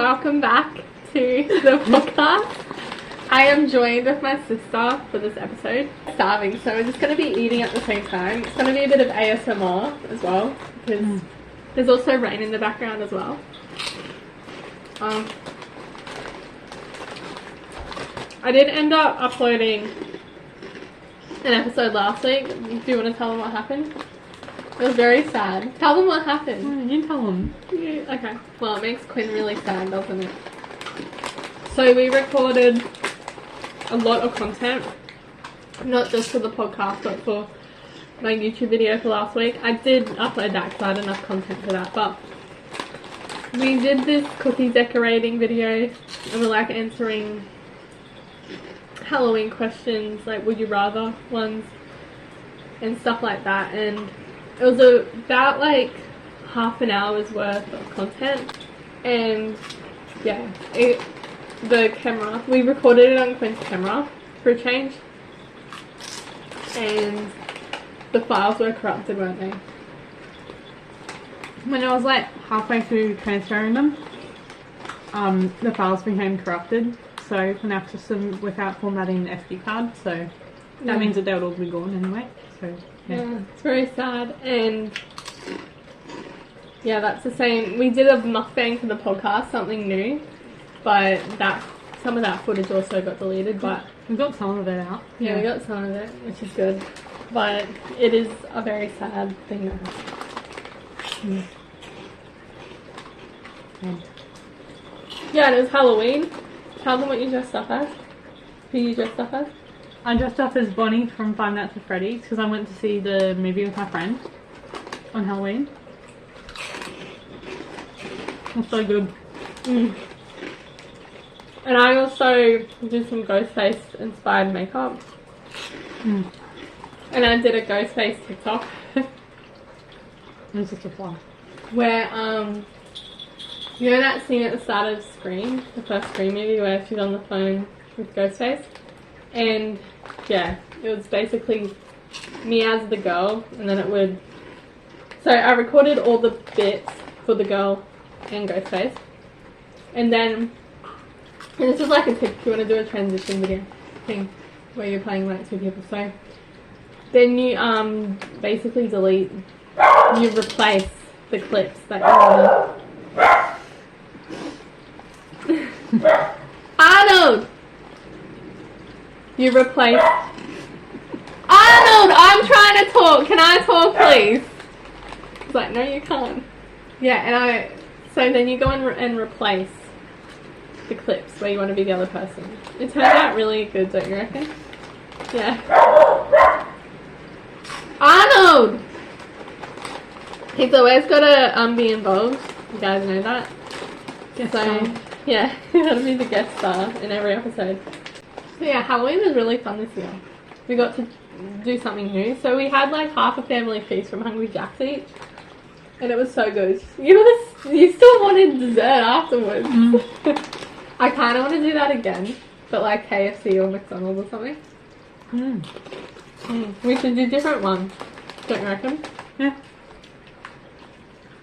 welcome back to the podcast. I am joined with my sister for this episode. Starving, so we're just going to be eating at the same time. It's going to be a bit of ASMR as well, because there's also rain in the background as well. I did end up uploading an episode last week. Do you want to tell them what happened? It was very sad. Tell them what happened. You tell them. Yeah, okay. Well, it makes Quinn really sad, doesn't it? So we recorded a lot of content, not just for the podcast, but for my YouTube video for last week. I did upload that because I had enough content for that, but we did this cookie decorating video, and we're like answering Halloween questions, like would you rather ones and stuff like that, and it was about like half an hour's worth of content. And yeah, the camera, we recorded it on Quinn's camera for a change, and the files were corrupted, weren't they? When I was like halfway through transferring them, the files became corrupted, so I can access them without formatting the SD card, so that means that they would all be gone anyway. So yeah, it's very sad. And yeah, that's the same. We did a mukbang for the podcast, something new, but some of that footage also got deleted, but we got some of it out. Yeah, we got some of it, which is good, but it is a very sad thing that happened. Yeah, and it was Halloween. Tell them what you dressed up as. Who you dressed up as? I dressed up as Bonnie from Five Nights at Freddy's because I went to see the movie with my friend on Halloween. It's so good. And I also did some Ghostface inspired makeup. And I did a Ghostface TikTok. It's just a fly. Where, you know that scene at the start of Scream, the first Scream movie, where she's on the phone with Ghostface? And yeah, it was basically me as the girl, and then it would... So I recorded all the bits for the girl and Ghostface. And then... And this is like a tip if you want to do a transition video thing where you're playing like two people. So then you basically delete, you replace the clips that you want to... Arnold! You replace... Arnold! I'm trying to talk! Can I talk, please? It's like, no you can't. Yeah, so then you go and replace the clips where you want to be the other person. It turned out really good, don't you reckon? Yeah. Arnold! He's always got to be involved. You guys know that? So, yeah, he's got to be the guest star in every episode. So yeah, Halloween was really fun this year. We got to do something new. So we had like half a family feast from Hungry Jack's each. And it was so good. You still wanted dessert afterwards. I kind of want to do that again, but like KFC or McDonald's or something. We should do different ones, don't you reckon? Yeah.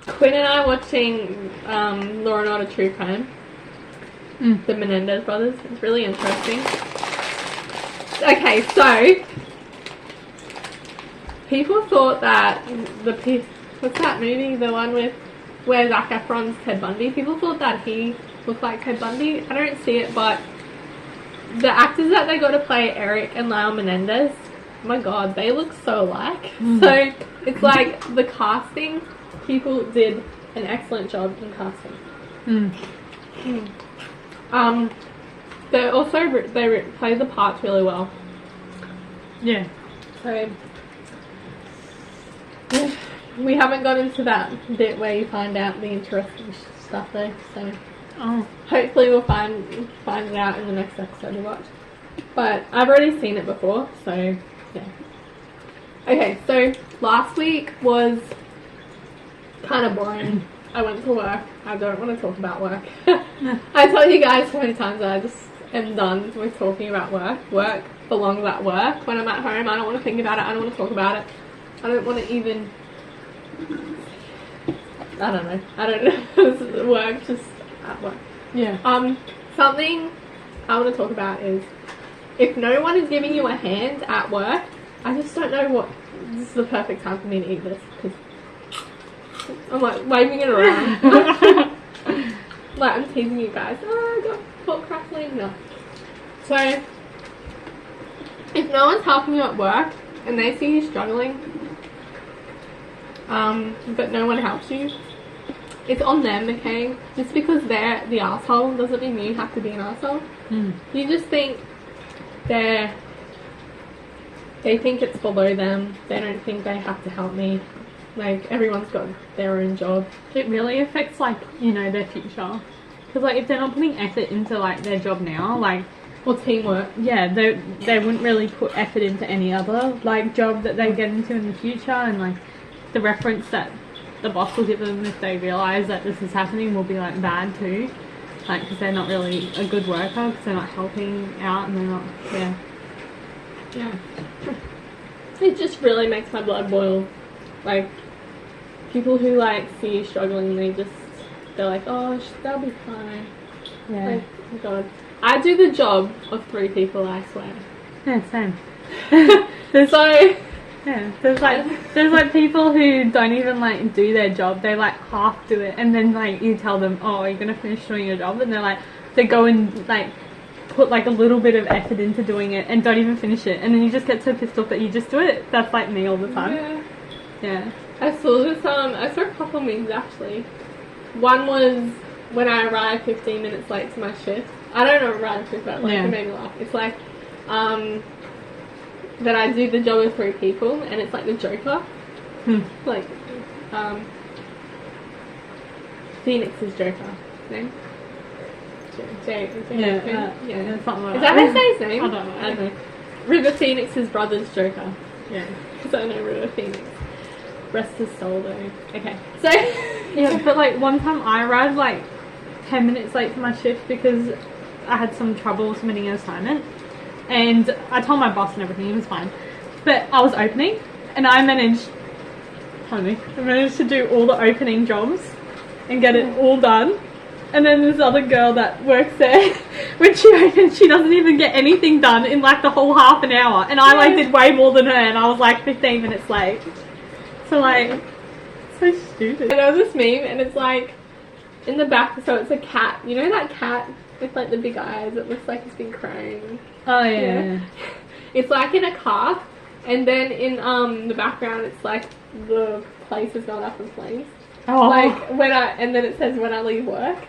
Quinn and I watching Law and Order True Crime. The Menendez brothers. It's really interesting. Okay, so people thought that what's that movie? The one where Zac Efron's Ted Bundy. People thought that he looked like Ted Bundy. I don't see it, but the actors that they got to play Eric and Lyle Menendez, oh my god, they look so alike. So it's like the casting, people did an excellent job in casting. They also play the parts really well. Yeah. So yeah, we haven't got into that bit where you find out the interesting stuff though. So hopefully we'll find it out in the next episode we watch. But I've already seen it before, so yeah. Okay, so last week was kind of boring. I went to work. I don't want to talk about work. I told you guys so many times that I just am done with talking about work. Work belongs at work. When I'm at home, I don't want to think about it. I don't want to talk about it. I don't want to even... I don't know. Work just at work. Yeah. Something I want to talk about is if no one is giving you a hand at work, I just don't know what. This is the perfect time for me to eat this because I'm like waving it around. Like I'm teasing you guys. Oh, I got pork crackling. No. So if no one's helping you at work and they see you struggling, but no one helps you, it's on them, okay? Just because they're the asshole doesn't mean you have to be an asshole. You just think they think it's below them. They don't think they have to help me. Like, everyone's got their own job. It really affects, like, you know, their future. Because, like, if they're not putting effort into, like, their job now, like... Or teamwork. Yeah, they wouldn't really put effort into any other, like, job that they get into in the future. And, like, the reference that the boss will give them if they realise that this is happening will be, like, bad too. Like, because they're not really a good worker, because they're not helping out and they're not... Yeah. It just really makes my blood boil. Like, people who, like, see you struggling, they're like, oh, that'll be fine. Yeah. Like, oh God. I do the job of 3 people, I swear. Yeah, same. There's like people who don't even, like, do their job. They, like, half do it, and then, like, you tell them, oh, are you gonna finish doing your job? And they're like, they go and, like, put, like, a little bit of effort into doing it and don't even finish it, and then you just get so pissed off that you just do it. That's, like, me all the time. Yeah. I saw this, I saw a couple of memes, actually. One was when I arrived 15 minutes late to my shift. I don't know what arrived to, but, like, it made me laugh. It's like, that I do the job of 3 people, and it's like the Joker. Like, Phoenix's Joker name. Something like Is that how you say his name? I don't know. River Phoenix's brother's Joker. Yeah. Because I know River Phoenix. Rest his soul though. Okay. So yeah, but like one time I arrived like 10 minutes late to my shift because I had some trouble submitting an assignment, and I told my boss and everything, it was fine. But I was opening and I managed to do all the opening jobs and get it all done. And then this other girl that works there, when she opens, she doesn't even get anything done in like the whole half an hour. And I like did way more than her, and I was like 15 minutes late. So like, so stupid. And there was this meme, and it's like, in the back, so it's a cat. You know that cat with like the big eyes? It looks like it's been crying. Oh yeah. It's like in a car, and then in the background, it's like the place has gone up in flames. Oh. Like and then it says when I leave work.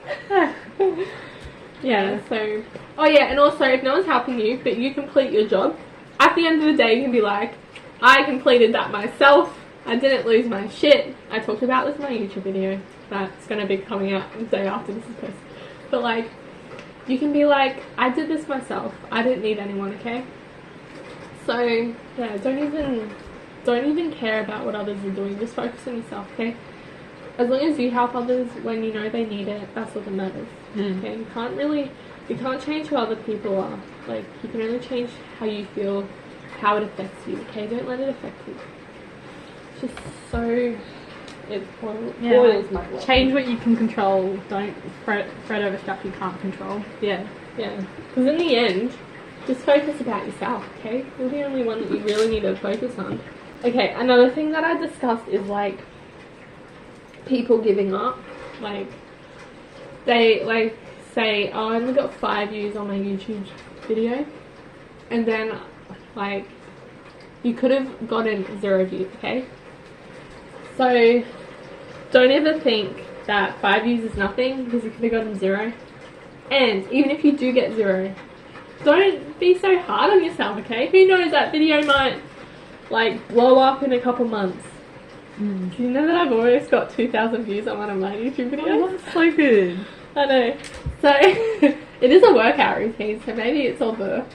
Yeah, so, oh yeah, and also if no one's helping you, but you complete your job, at the end of the day you can be like, I completed that myself, I didn't lose my shit. I talked about this in my YouTube video that's going to be coming out the day after this is posted. But like, you can be like, I did this myself, I didn't need anyone, okay? So, yeah, don't even care about what others are doing, just focus on yourself, okay? As long as you help others when you know they need it, that's what that matters. Okay, you can't change who other people are. Like, you can only change how you feel, how it affects you. Okay, don't let it affect you. It's just so it boils my blood. Change what you can control. Don't fret over stuff you can't control. Yeah. Because in the end, just focus about yourself. Okay, you're the only one that you really need to focus on. Okay, another thing that I discussed is like, people giving up. Like, they like say, oh, I only got 5 views on my YouTube video, and then like you could have gotten 0 views, okay? So don't ever think that 5 views is nothing, because you could have gotten 0. And even if you do get 0, don't be so hard on yourself, okay? Who knows, that video might like blow up in a couple months. Do you know that I've always got 2,000 views on one of my YouTube videos? Oh, that's so good. I know. So, it is a workout routine, so maybe it's all the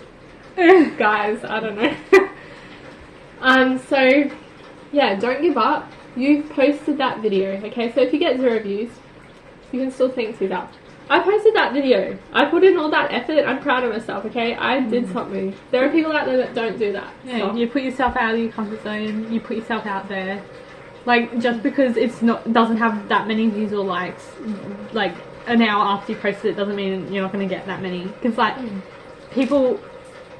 guys, I don't know. So, yeah, don't give up. You've posted that video, okay? So if you get 0 views, you can still think to that. I posted that video. I put in all that effort. I'm proud of myself, okay? I did something. There are people out there that don't do that. Yeah, so. You put yourself out of your comfort zone. You put yourself out there. Like, just because doesn't have that many views or likes, like, an hour after you posted it doesn't mean you're not going to get that many. Because, like, people...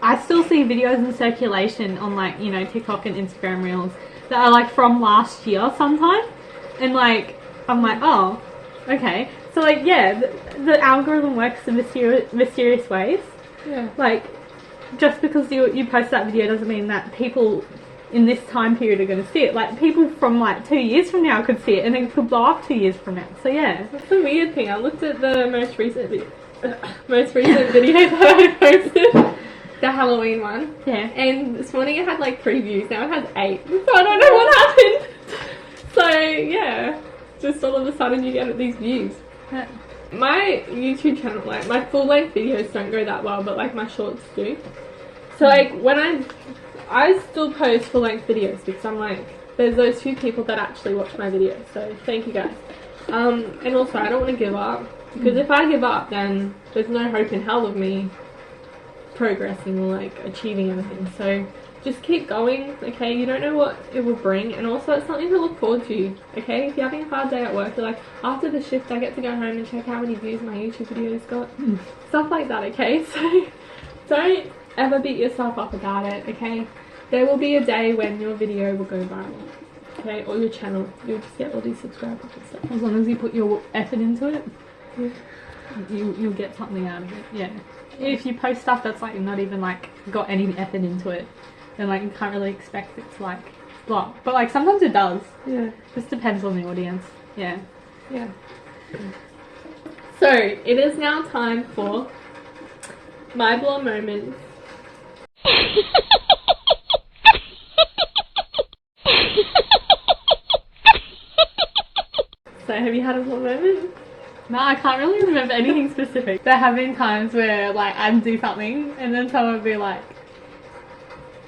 I still see videos in circulation on, like, you know, TikTok and Instagram Reels that are, like, from last year sometime. And, like, I'm like, oh, okay. So, like, yeah, the algorithm works in mysterious ways. Yeah. Like, just because you post that video doesn't mean that people in this time period are going to see it. Like, people from, like, 2 years from now could see it, and it could blow up 2 years from now. So, yeah. That's the weird thing. I looked at the most recent video that I posted. The Halloween one. Yeah. And this morning it had like 3 views. Now it has 8. So I don't know what happened. So yeah, just all of a sudden you get these views. Yeah. My YouTube channel, like my full length videos don't go that well, but like my shorts do. So like when I still post full length videos because I'm like, there's those few people that actually watch my videos. So thank you guys. And also I don't want to give up because if I give up, then there's no hope in hell of me progressing or like achieving anything. So just keep going, okay? You don't know what it will bring, and also it's something to look forward to, okay? If you're having a hard day at work, you're like, after the shift I get to go home and check how many views my YouTube videos got. Stuff like that, okay? So don't ever beat yourself up about it, okay? There will be a day when your video will go viral, okay? Or your channel. You'll just get all these subscribers and stuff. As long as you put your effort into it, Yeah. you'll get something out of it. Yeah. If you post stuff that's like not even like got any effort into it, then like you can't really expect it to like blow. But like sometimes it does. Yeah. Just depends on the audience. Yeah. Yeah. So it is now time for my blow moment. So have you had a blow moment? No, I can't really remember anything specific. There have been times where like I'd do something and then someone would be like,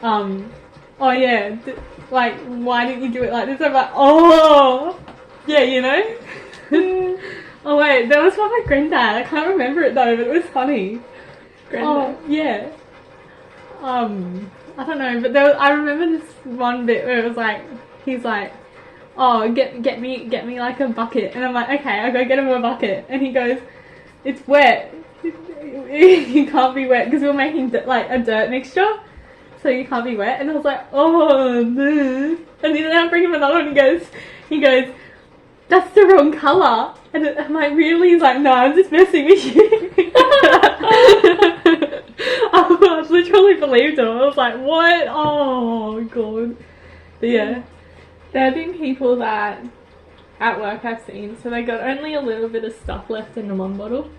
oh yeah, like why didn't you do it like this? I'm like, oh, yeah, you know. Oh wait, that was from my granddad. I can't remember it though, but it was funny. Granddad? Oh yeah. I don't know, but I remember this one bit where it was like, he's like, oh, get me like a bucket, and I'm like, okay, I go get him a bucket, and he goes, it's wet. You can't be wet because we were making like a dirt mixture, so you can't be wet. And I was like, oh, no. And then I bring him another one. And he goes, that's the wrong color. And I'm like, really? He's like, no, I'm just messing with you. I literally believed him. I was like, what? Oh god. But yeah. There have been people that at work I've seen, so they got only a little bit of stuff left in the one bottle.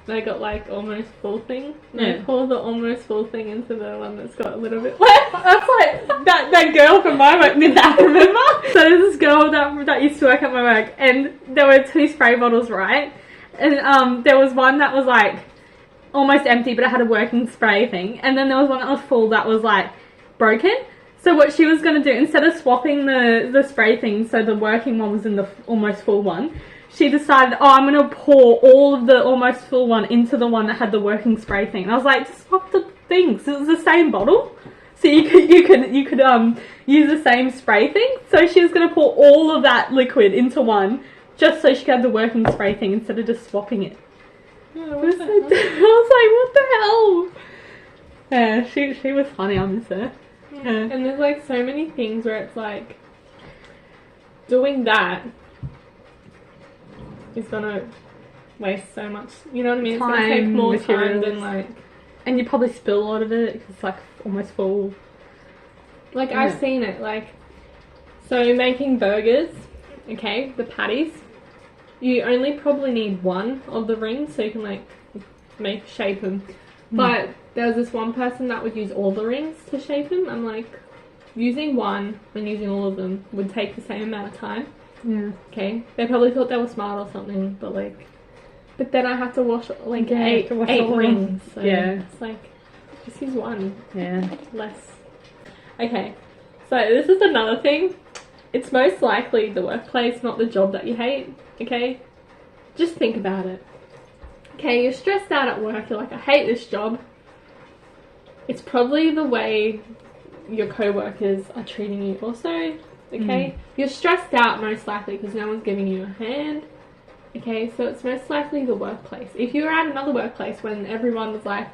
They got like almost full thing. They pour the almost full thing into the one that's got a little bit left. That's like that girl from my work did that, remember? So there's this girl that used to work at my work, and there were 2 spray bottles, right? And there was one that was like almost empty, but it had a working spray thing, and then there was one that was full that was like broken. So what she was going to do, instead of swapping the spray thing, so the working one was in the almost full one, she decided, oh, I'm going to pour all of the almost full one into the one that had the working spray thing. And I was like, just swap the things. It was the same bottle. So you could use the same spray thing. So she was going to pour all of that liquid into one, just so she could have the working spray thing instead of just swapping it. Yeah, I was like, what the hell? Yeah, she was funny, I miss her. Yeah. And there's like so many things where it's like doing that is gonna waste so much, you know what I mean? It's gonna take more time than like, and you probably spill a lot of it because it's like almost full. Like I've seen it, like, so making burgers, okay, the patties, you only probably need one of the rings so you can like shape them. But there was this one person that would use all the rings to shape them. I'm like, using one and using all of them would take the same amount of time. Yeah. Okay. They probably thought they were smart or something, but like, but then I have to wash like eight rings. So yeah. It's like, just use one. Yeah. Less. Okay. So this is another thing. It's most likely the workplace, not the job that you hate. Okay. Just think about it. Okay, you're stressed out at work, you're like, I hate this job. It's probably the way your co-workers are treating you also, okay? You're stressed out most likely because no one's giving you a hand, Okay, so it's most likely the workplace. If you were at another workplace when everyone was like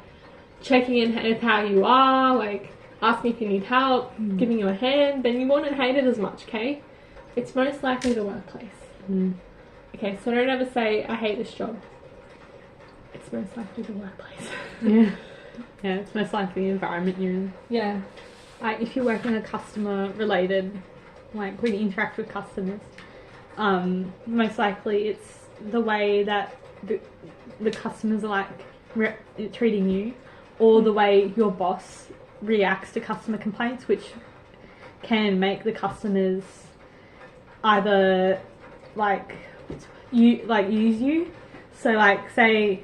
checking in with how you are, like asking if you need help, giving you a hand, then you wouldn't hate it as much, okay? It's most likely the workplace. Okay, so don't ever say, I hate this job. It's most likely the workplace. Yeah. Yeah, it's most likely the environment you're in. Yeah. Like, if you work in a customer related, like when you interact with customers, most likely it's the way that the customers are like treating you, or the way your boss reacts to customer complaints, which can make the customers either like use you. So like, say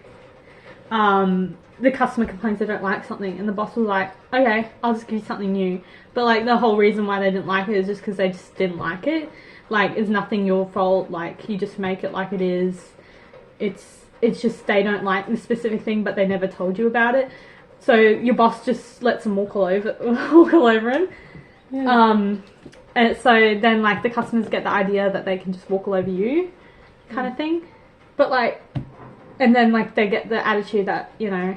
the customer complains they don't like something, and the boss was like, okay, I'll just give you something new, but like the whole reason why they didn't like it is just because they just didn't like it. Like, it's nothing your fault, like you just make it like it is. It's just they don't like the specific thing, but they never told you about it, so your boss just lets them walk all over him. Yeah. And so then like the customers get the idea that they can just walk all over you, kind of thing. But like, and then like they get the attitude that, you know,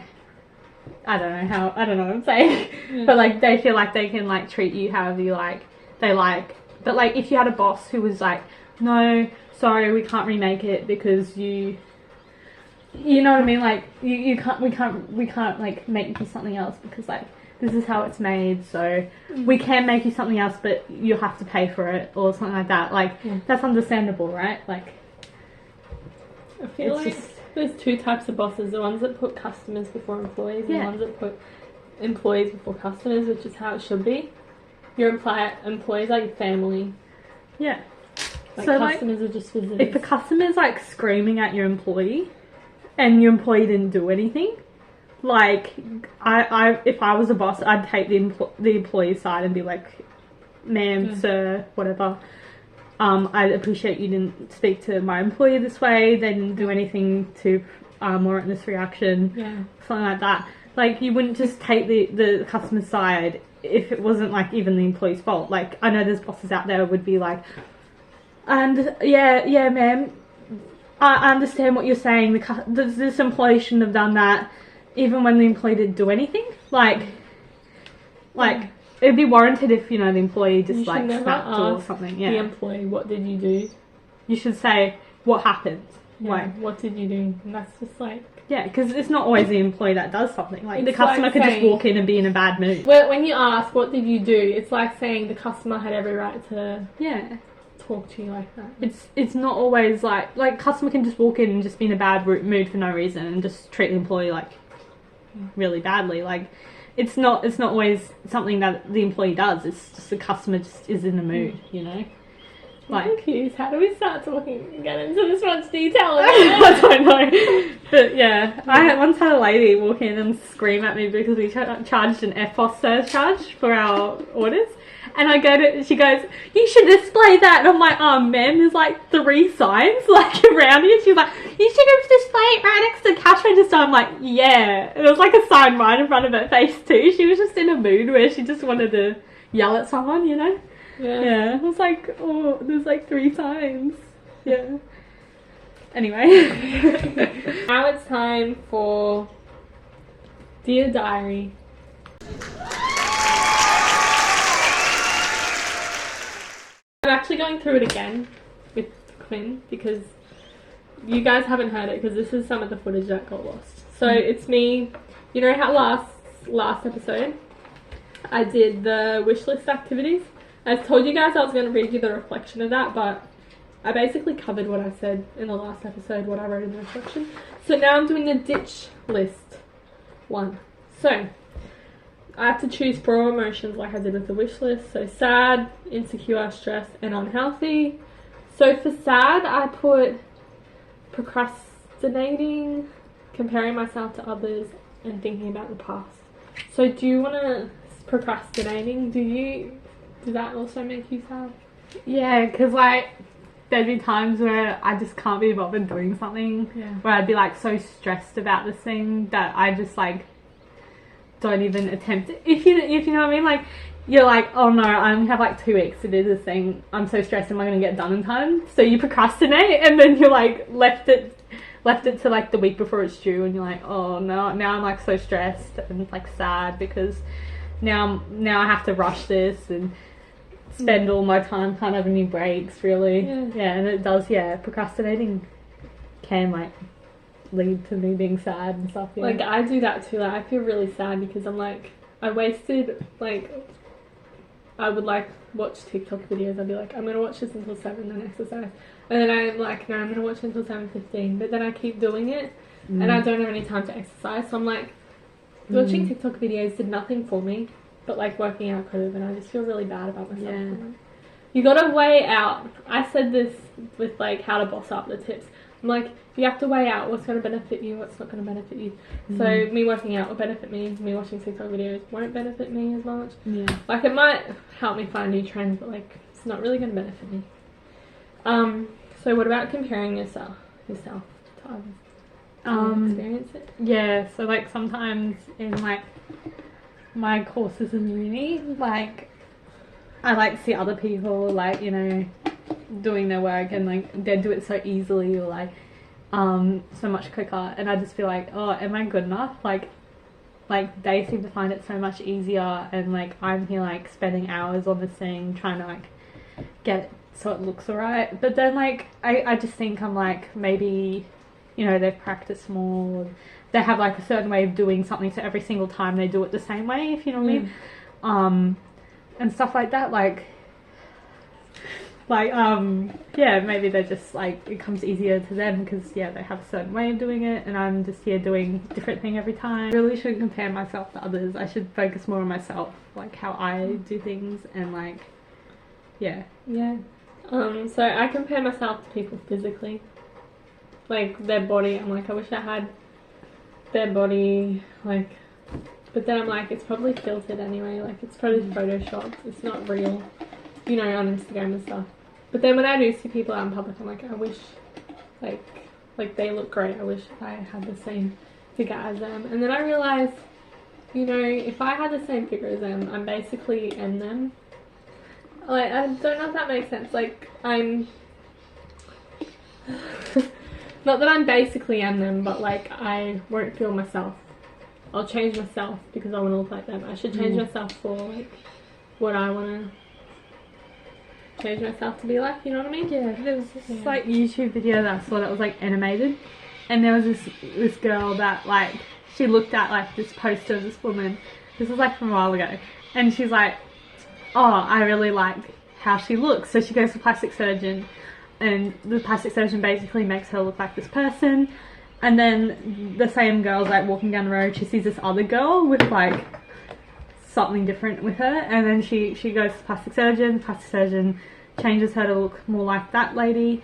I don't know what I'm saying, but like they feel like they can like treat you however you like, they like. But like, if you had a boss who was like, no, sorry, we can't remake it because you know what I mean, like we can't like make you something else because like this is how it's made, so we can make you something else, but you'll have to pay for it or something like that. Like, that's understandable, right? Like, I feel like there's two types of bosses: the ones that put customers before employees, and the ones that put employees before customers, which is how it should be. Your employees are your family. Yeah. Like, so customers like, are just visitors. If a customer's like screaming at your employee and your employee didn't do anything, like, if I was a boss, I'd take the employee's side and be like, ma'am, sir, whatever. I'd appreciate you didn't speak to my employee this way. They didn't do anything to warrant this reaction. Yeah. Something like that. Like, you wouldn't just take the customer's side if it wasn't like even the employee's fault. Like, I know there's bosses out there would be like, and yeah, ma'am, I understand what you're saying. This employee shouldn't have done that, even when the employee didn't do anything. Like it'd be warranted if, you know, the employee just like snapped or something. Yeah. The employee, what did you do? You should say, what happened? Yeah, like, what did you do? And that's just like, yeah, because it's not always the employee that does something. Like, the customer could just walk in and be in a bad mood. When you ask, what did you do? It's like saying the customer had every right to talk to you like that. It's not always like customer can just walk in and just be in a bad mood for no reason and just treat the employee like really badly. Like, it's not always something that the employee does. It's just the customer just is in the mood, you know. Like, I'm confused. How do we start talking and get into this much detail? I don't know. But yeah, I once had a lady walk in and scream at me because we charged an FOS surcharge for our orders. And she goes, you should display that. And I'm like, ma'am, there's like 3 signs like around you. She's like, you should have displayed it right next to the cash register. I'm like, yeah. And there was like a sign right in front of her face too. She was just in a mood where she just wanted to yell at someone, you know? Yeah. I was like, oh, there's like 3 signs. Yeah. Anyway. Now it's time for Dear Diary. I'm actually going through it again with Quinn because you guys haven't heard it, because this is some of the footage that got lost. So it's me, you know how last episode I did the wish list activities? I told you guys I was going to read you the reflection of that, but I basically covered what I said in the last episode, what I wrote in the reflection. So now I'm doing the ditch list one. So I have to choose 4 emotions like I did with the wish list. So sad, insecure, stressed, and unhealthy. So for sad, I put procrastinating, comparing myself to others, and thinking about the past. So do you want to procrastinating? Does that also make you sad? Yeah, because like there'd be times where I just can't be bothered doing something. Yeah. Where I'd be like so stressed about this thing that I just like don't even attempt it. If you know what I mean, like you're like, oh no, I only have like 2 weeks to do this thing. I'm so stressed. Am I going to get done in time? So you procrastinate, and then you're like left it to like the week before it's due, and you're like, oh no, now I'm like so stressed and like sad because now I have to rush this and spend all my time, can't have any breaks really. Yeah, and it does. Yeah, procrastinating can like lead to me being sad and stuff. Yeah. Like I do that too. Like I feel really sad because I'm like, I wasted like, I would like watch TikTok videos. I'd be like, I'm gonna watch this until 7, then exercise, and then I'm like, no, I'm gonna watch it until 7:15. But then I keep doing it, and I don't have any time to exercise. So I'm like, watching TikTok videos did nothing for me, but like working out could have, and I just feel really bad about myself. Yeah. You gotta weigh out. I said this with like how to boss up the tips. I'm like, you have to weigh out what's going to benefit you, what's not going to benefit you. So me working out will benefit me watching TikTok videos won't benefit me as much. Yeah. Like it might help me find new trends, but like it's not really going to benefit me. So what about comparing yourself to others? Do you experience it? Yeah, so like sometimes in like my courses in uni, like I like see other people like, you know, doing their work and like they do it so easily or like so much quicker, and I just feel like, oh, am I good enough? Like they seem to find it so much easier, and like I'm here like spending hours on this thing trying to like get it so it looks alright. But then like I just think I'm like, maybe, you know, they've practiced more, they have like a certain way of doing something, so every single time they do it the same way, if you know what I mean. And stuff like that, yeah, maybe they're just like, it comes easier to them because yeah, they have a certain way of doing it, and I'm just here doing a different thing every time. I really shouldn't compare myself to others. I should focus more on myself, like how I do things, and like yeah. So I compare myself to people physically, like their body. I'm like, I wish I had their body, like, but then I'm like, it's probably filtered anyway, like it's probably photoshopped, it's not real, you know, on Instagram and stuff. But then when I do see people out in public, I'm like, I wish like they look great, I wish I had the same figure as them. And then I realized, you know, if I had the same figure as them, I'm basically am them. Like, I don't know if that makes sense. Like, I'm not that I'm basically am them, but like I won't feel myself. I'll change myself because I want to look like them. I should change myself for like what I want to change myself to be like, you know what I mean? Yeah, there was this like YouTube video that I saw that was like animated, and there was this girl that like, she looked at like this poster of this woman, this was like from a while ago, and she's like, oh, I really like how she looks. So she goes to a plastic surgeon, and the plastic surgeon basically makes her look like this person. And then the same girl's like walking down the road, she sees this other girl with like something different with her, and then she goes to the plastic surgeon changes her to look more like that lady.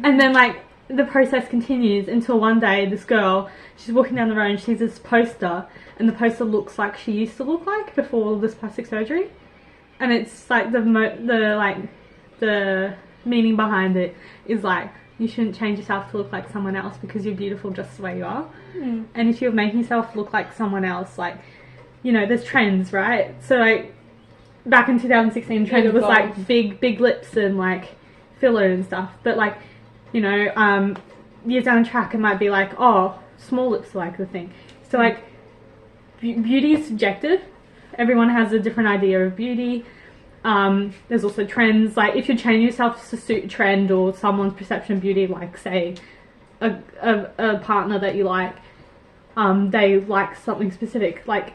And then like the process continues until one day this girl, she's walking down the road and she sees this poster, and the poster looks like she used to look like before this plastic surgery. And it's like the meaning behind it is like, you shouldn't change yourself to look like someone else because you're beautiful just the way you are. And if you're making yourself look like someone else, like, you know, there's trends, right? So like back in 2016, trend was like big lips and like filler and stuff. But like, you know, years down the track it might be like, oh, small lips are like the thing. So like beauty is subjective. Everyone has a different idea of beauty. There's also trends, like if you change yourself to suit a trend or someone's perception of beauty, like say a partner that you like, they like something specific, like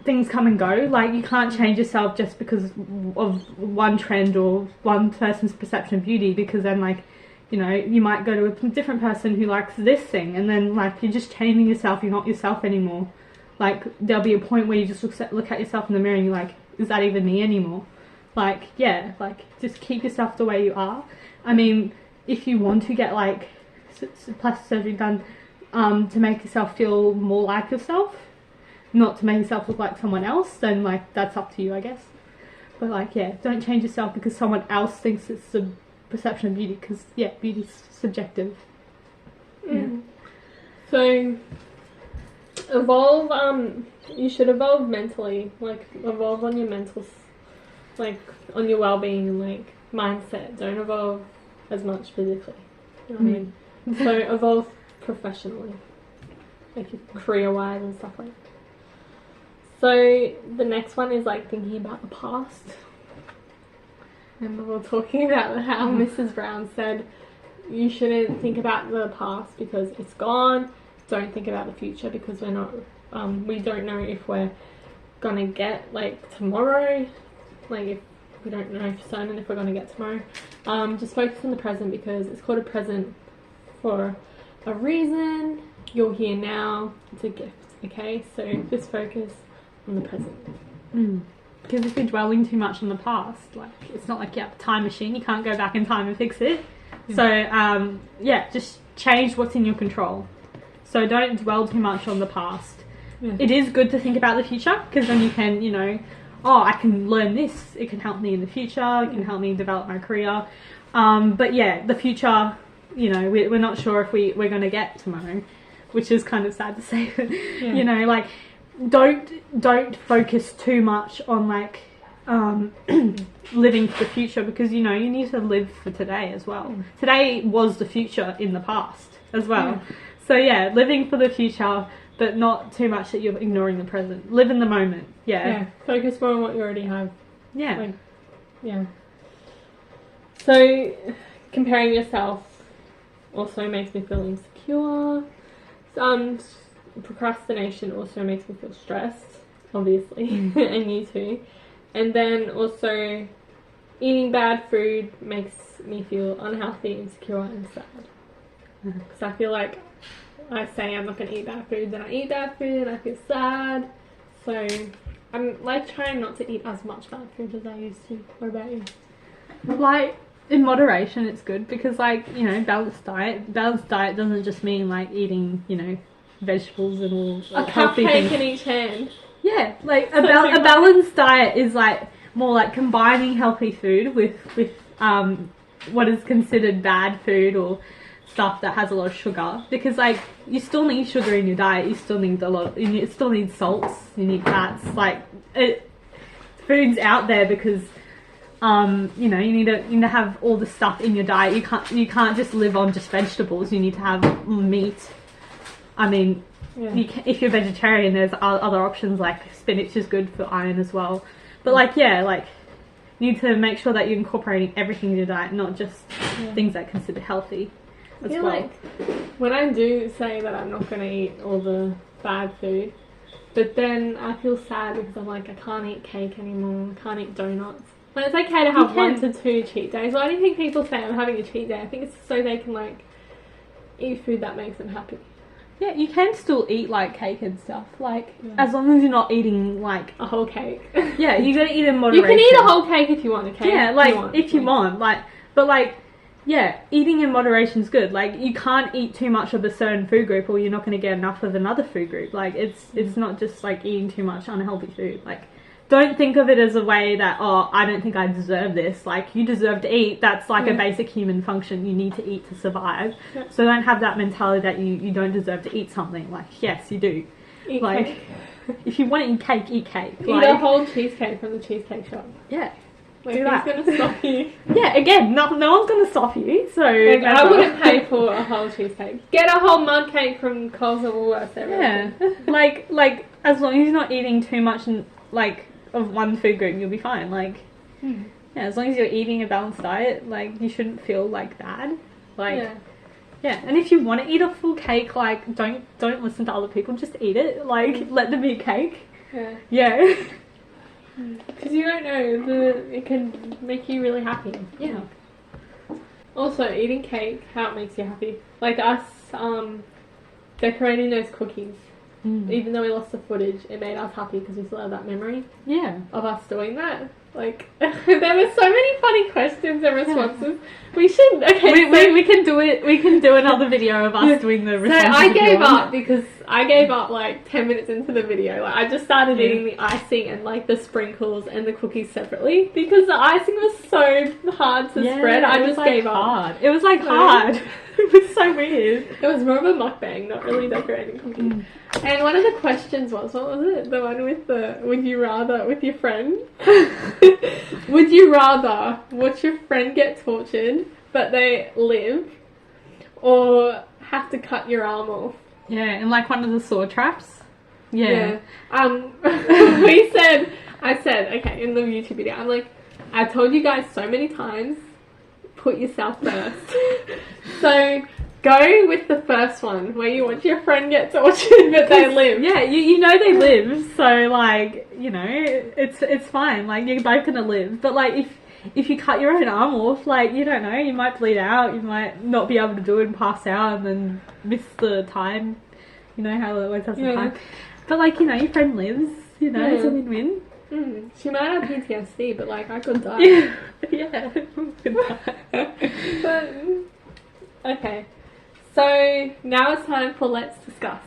things come and go. Like you can't change yourself just because of one trend or one person's perception of beauty, because then like, you know, you might go to a different person who likes this thing, and then like you're just changing yourself, you're not yourself anymore. Like there'll be a point where you just look at yourself in the mirror and you're like, is that even me anymore? Like, yeah, like just keep yourself the way you are. I mean, if you want to get like plastic surgery done to make yourself feel more like yourself, not to make yourself look like someone else, then like that's up to you, I guess. But like, yeah, don't change yourself because someone else thinks it's the perception of beauty, because yeah, beauty's subjective. Yeah. So evolve, you should evolve mentally, like evolve on your mental like on your well-being and like mindset. Don't evolve as much physically. You know what I mean? So evolve professionally, like career-wise and stuff like that. So the next one is like thinking about the past. Remember we were talking about how Mrs. Brown said you shouldn't think about the past because it's gone. Don't think about the future because we're not. We don't know if we're gonna get like tomorrow. Like if we don't know for certain if we're gonna get tomorrow. Just focus on the present because it's called a present for a reason. You're here now. It's a gift. Okay, so just focus on the present. Because if you're dwelling too much on the past, like it's not like you have a time machine. You can't go back in time and fix it. So just change what's in your control. So don't dwell too much on the past. It is good to think about the future because then you can, you know, I can learn this. It can help me in the future. It can help me develop my career. But yeah, the future, you know, we're not sure if we're going to get tomorrow, which is kind of sad to say. You know, like don't focus too much on like living for the future because, you know, you need to live for today as well. Today was the future in the past as well. So yeah, living for the future, but not too much that you're ignoring the present. Live in the moment. Focus more on what you already have. Yeah. So comparing yourself also makes me feel insecure. Procrastination also makes me feel stressed, obviously, and you too. And then also eating bad food makes me feel unhealthy, insecure and sad. Because I feel like I say I'm not going to eat bad food, then I eat bad food and I feel sad. So I'm like trying not to eat as much bad food as I used to. What about you? Like in moderation it's good because, like, you know, balanced diet doesn't just mean like eating, you know, vegetables and all like, a healthy cupcake things. in each hand. Yeah, like a balanced diet is like more like combining healthy food with what is considered bad food or stuff that has a lot of sugar, because like you still need sugar in your diet, you still need you still need salts, you need fats, like food's out there because you know, you need to have all the stuff in your diet. You can't just live on just vegetables. You need to have meat. I mean, if you're vegetarian, there's other options like spinach is good for iron as well. But like, you need to make sure that you're incorporating everything in your diet, not just things that are considered healthy as well. Like when I do say that I'm not going to eat all the bad food, but then I feel sad because I'm like, I can't eat cake anymore, I can't eat donuts. But it's okay to have 1 to 2 cheat days. Why do you think people say I'm having a cheat day? I think it's so they can like eat food that makes them happy. Yeah, you can still eat like cake and stuff, like as long as you're not eating like a whole cake. Yeah, you gotta eat in moderation. You can eat a whole cake if you want a cake. Yeah, like if you want, like, but like, yeah, eating in moderation is good. Like you can't eat too much of a certain food group, or you're not going to get enough of another food group. Like it's not just like eating too much unhealthy food. Like, don't think of it as a way that, oh, I don't think I deserve this. Like, you deserve to eat. That's like a basic human function. You need to eat to survive. Yep. So don't have that mentality that you don't deserve to eat something. Like, yes, you do. Eat like, cake. If you want to eat cake, eat cake. Eat like, a whole cheesecake from the cheesecake shop. Yeah. Like, who's going to stop you? Yeah, again, no one's going to stop you. So like, I wouldn't pay for a whole cheesecake. Get a whole mug cake from Coles or Woolworths. Yeah. like as long as you're not eating too much and like of one food group, you'll be fine. Like, yeah, as long as you're eating a balanced diet, like, you shouldn't feel like bad. Like, yeah. And if you want to eat a full cake, like, don't listen to other people. Just eat it. Like, let them eat cake. Yeah. Because you don't know, it can make you really happy. Yeah. Also, eating cake, how it makes you happy. Like us, decorating those cookies. Even though we lost the footage, it made us happy because we still have that memory of us doing that. Like, there were so many funny questions and responses. We should, we can do it. We can do another video of us doing the responses. So I gave up because I gave up like 10 minutes into the video. Like, I just started eating the icing and like the sprinkles and the cookies separately because the icing was so hard to spread. I just gave up. It was like hard. It was so weird. It was more of a mukbang, not really decorating cookies. And one of the questions was, what was it? The one with the would you rather with your friend? Would you rather watch your friend get tortured, but they live, or have to cut your arm off? Yeah, and like one of the saw traps. Yeah. I said, okay, in the YouTube video, I'm like, I told you guys so many times, put yourself first. So go with the first one, where you watch your friend get tortured, but they live. Yeah, you know they live, so like, you know, it's fine. Like, you're both gonna live. But like, if you cut your own arm off, like, you don't know, you might bleed out, you might not be able to do it and pass out and then miss the time. You know how it always has the time. But like, you know, your friend lives, you know, it's a win-win. She might have PTSD, but like, I could die. Yeah. But, okay. So now it's time for Let's Discuss.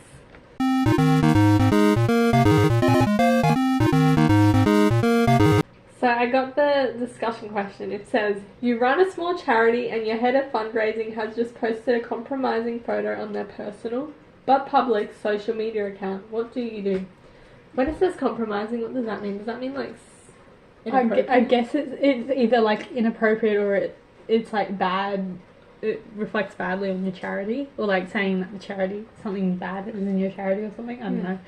So I got the discussion question. It says, you run a small charity and your head of fundraising has just posted a compromising photo on their personal but public social media account. What do you do? When it says compromising, what does that mean? Does that mean like inappropriate? I guess it's either like inappropriate or it's like bad. It reflects badly on your charity, or like saying that the charity, something bad is in your charity or something. I don't know.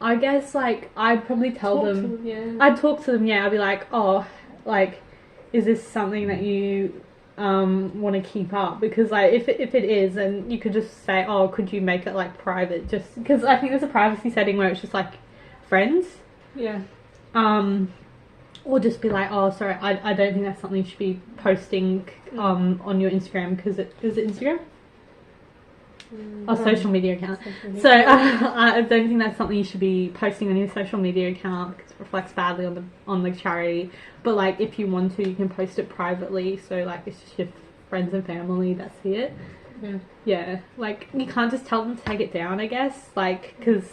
I guess like I'd probably tell them. I'd talk to them. Yeah, I'd be like, oh, like, is this something that you want to keep up? Because like if it is, then you could just say, oh, could you make it like private? Just because I think there's a privacy setting where it's just like friends. Yeah. Or just be like, oh, sorry, I don't think that's something you should be posting on your Instagram, because is it Instagram? Or social media account. So I don't think that's something you should be posting on your social media account, because it reflects badly on the charity. But like, if you want to, you can post it privately. So like, it's just your friends and family. That's it. Yeah. Like, you can't just tell them to take it down, I guess. Like, because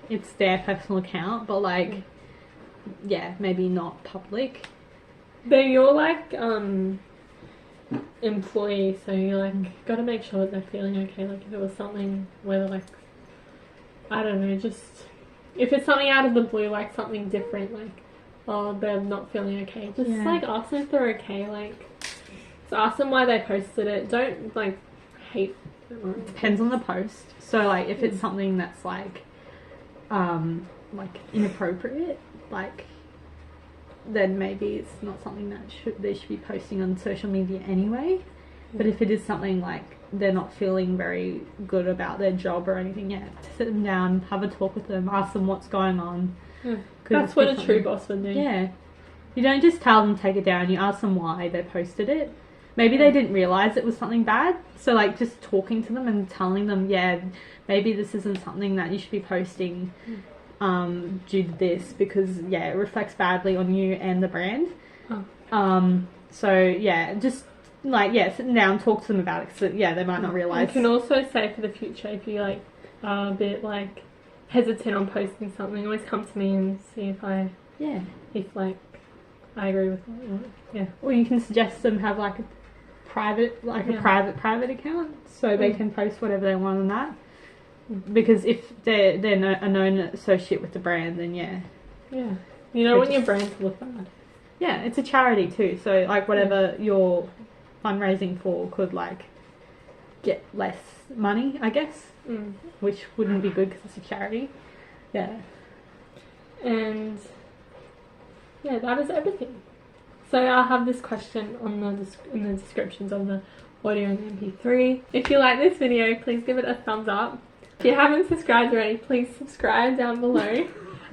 it's their personal account. But like, yeah, maybe not public. But you're like employee, so you like gotta make sure that they're feeling okay. Like, if it was something where like, I don't know, just if it's something out of the blue, like something different, like, oh, they're not feeling okay, just like ask them if they're okay. Like, just ask them why they posted it. Don't like hate them. It depends on the post. So like, if it's something that's like inappropriate, like, then maybe it's not something that they should be posting on social media anyway. But if it is something like they're not feeling very good about their job or anything, sit them down, have a talk with them, ask them what's going on. That's what a true boss would do. Yeah. You don't just tell them to take it down, you ask them why they posted it. Maybe they didn't realise it was something bad. So like, just talking to them and telling them, maybe this isn't something that you should be posting due to this, because it reflects badly on you and the brand. So just like, sit down, talk to them about it, because they might not realise. You can also say for the future, if you like are a bit like hesitant on posting something, always come to me and see if I like I agree with it. Or you can suggest them have like a private private account, so they can post whatever they want on that. Because if they're a known associate with the brand, then you don't want your brand to look bad. It's a charity too, so like whatever you're fundraising for could like get less money, I guess, which wouldn't be good because it's a charity. And that is everything. So I'll have this question on in the descriptions of the audio and MP3. If you like this video, please give it a thumbs up. If you haven't subscribed already, please subscribe down below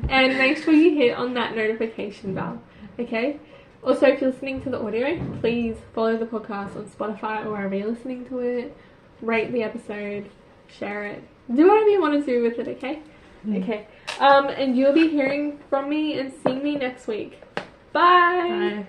and make sure you hit on that notification bell, okay? Also, if you're listening to the audio, please follow the podcast on Spotify or wherever you're listening to it. Rate the episode, share it, do whatever you want to do with it, okay? Okay. And you'll be hearing from me and seeing me next week. Bye! Bye.